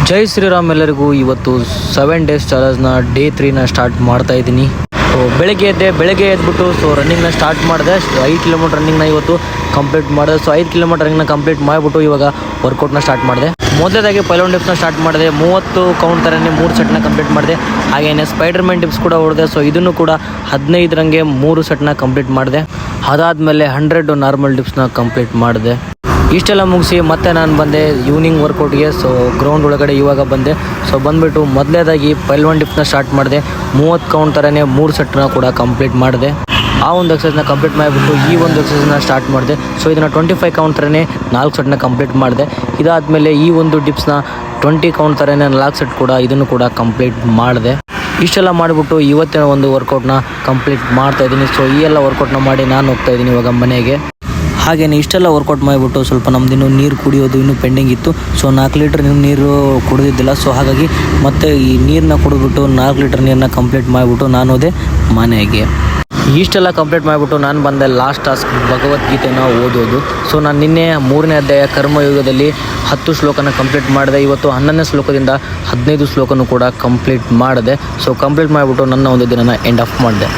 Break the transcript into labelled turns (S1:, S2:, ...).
S1: ಜೈ ಶ್ರೀರಾಮ್ ಎಲ್ಲರಿಗೂ. ಇವತ್ತು 7 days ಚಾಲೆಂಜ್ನ day 3ನ start ಮಾಡ್ತಾ ಇದ್ದೀನಿ. ಬೆಳಗ್ಗೆ ಎದ್ಬಿಟ್ಟು ರನ್ನಿಂಗ್ನ ಸ್ಟಾರ್ಟ್ ಮಾಡಿದೆ. 5 ಕಿಲೋಮೀಟರ್ ರನ್ನಿಂಗ್ನ ಇವತ್ತು ಕಂಪ್ಲೀಟ್ ಮಾಡಿದೆ. 5 ಕಿಲೋಮೀಟರ್ ರನ್ನಿಂಗ್ನ ಕಂಪ್ಲೀಟ್ ಮಾಡಿಬಿಟ್ಟು ಇವಾಗ ವರ್ಕೌಟ್ನ ಸ್ಟಾರ್ಟ್ ಮಾಡಿದೆ. ಮೊದಲೇದಾಗಿ ಪೈಲೋನ್ ಡಿಪ್ಸ್ನ ಸ್ಟಾರ್ಟ್ ಮಾಡಿದೆ. 30 ಕೌಂಟ್ ಥರನೇ 3 ಸೆಟ್ನ ಕಂಪ್ಲೀಟ್ ಮಾಡಿದೆ. ಹಾಗೆಯೇ ಸ್ಪೈಡರ್ ಮ್ಯಾನ್ ಡಿಪ್ಸ್ ಕೂಡ ಹೊಡೆದೆ. ಇದನ್ನು ಕೂಡ 15 ರಂಗೆ 3 ಸೆಟ್ನ ಕಂಪ್ಲೀಟ್ ಮಾಡಿದೆ. ಅದಾದಮೇಲೆ 100 ನಾರ್ಮಲ್ ಡಿಪ್ಸ್ನ ಕಂಪ್ಲೀಟ್ ಮಾಡಿದೆ. ಇಷ್ಟೆಲ್ಲ ಮುಗಿಸಿ ಮತ್ತೆ ನಾನು ಬಂದೆ ಈವ್ನಿಂಗ್ ವರ್ಕೌಟ್ಗೆ. ಗ್ರೌಂಡ್ ಒಳಗಡೆ ಇವಾಗ ಬಂದೆ. ಬಂದುಬಿಟ್ಟು ಮೊದಲೇದಾಗಿ ಪೈಲ್ವಾನ್ ಡಿಪ್ಸ್ನ ಸ್ಟಾರ್ಟ್ ಮಾಡಿದೆ. 30 ಕೌಂಟ್ ಥರನೇ 3 ಸೆಟ್ನ ಕೂಡ ಕಂಪ್ಲೀಟ್ ಮಾಡಿದೆ. ಆ ಒಂದು ಎಕ್ಸಸೈಸ್ನ ಕಂಪ್ಲೀಟ್ ಮಾಡಿಬಿಟ್ಟು ಈ ಒಂದು ಎಕ್ಸಸೈಸ್ನ ಸ್ಟಾರ್ಟ್ ಮಾಡಿದೆ. ಇದನ್ನು 25 ಕೌಂಟ್ ಥರನೇ 4 ಸೆಟ್ನ ಕಂಪ್ಲೀಟ್ ಮಾಡಿದೆ. ಇದಾದಮೇಲೆ ಈ ಒಂದು ಡಿಪ್ಸ್ನ 20 ಕೌಂಟ್ ಥರನೇ 4 ಸೆಟ್ ಕೂಡ ಇದನ್ನು ಕೂಡ ಕಂಪ್ಲೀಟ್ ಮಾಡಿದೆ. ಇಷ್ಟೆಲ್ಲ ಮಾಡಿಬಿಟ್ಟು ಇವತ್ತಿನ ಒಂದು ವರ್ಕೌಟ್ನ ಕಂಪ್ಲೀಟ್ ಮಾಡ್ತಾಯಿದ್ದೀನಿ. ಈ ಎಲ್ಲ ವರ್ಕೌಟ್ನ ಮಾಡಿ ನಾನು ಹೋಗ್ತಾಯಿದ್ದೀನಿ ಇವಾಗ ಮನೆಗೆ. ಹಾಗೆಯೇ ಇಷ್ಟೆಲ್ಲ ವರ್ಕೌಟ್ ಮಾಡಿಬಿಟ್ಟು ಸ್ವಲ್ಪ ನಮ್ಮದಿನ್ನೂ ನೀರು ಕುಡಿಯೋದು ಇನ್ನೂ ಪೆಂಡಿಂಗ್ ಇತ್ತು. 4 ಲೀಟ್ರ್ ನೀರು ಕುಡಿದಿದ್ದಿಲ್ಲ. ಹಾಗಾಗಿ ಮತ್ತೆ ಈ ನೀರನ್ನ ಕುಡಿದ್ಬಿಟ್ಟು 4 ಲೀಟ್ರ್ ನೀರನ್ನ ಕಂಪ್ಲೀಟ್ ಮಾಡಿಬಿಟ್ಟು ನಾನು ಹೋದೆ ಮನೆಗೆ. ಇಷ್ಟೆಲ್ಲ ಕಂಪ್ಲೀಟ್ ಮಾಡಿಬಿಟ್ಟು ನಾನು ಬಂದೆ ಲಾಸ್ಟ್ ಟಾಸ್ಕ್ ಭಗವದ್ಗೀತೆನ ಓದೋದು. ನಾನು ನಿನ್ನೆ 3ನೇ ಅಧ್ಯಾಯ ಕರ್ಮಯೋಗದಲ್ಲಿ 10 ಶ್ಲೋಕನ ಕಂಪ್ಲೀಟ್ ಮಾಡಿದೆ. ಇವತ್ತು 11ನೇ ಶ್ಲೋಕದಿಂದ 15 ಶ್ಲೋಕನೂ ಕೂಡ ಕಂಪ್ಲೀಟ್ ಮಾಡಿದೆ. ಕಂಪ್ಲೀಟ್ ಮಾಡಿಬಿಟ್ಟು ನನ್ನ ಒಂದು ದಿನನ ಎಂಡ್ ಆಫ್ ಮಾಡಿದೆ.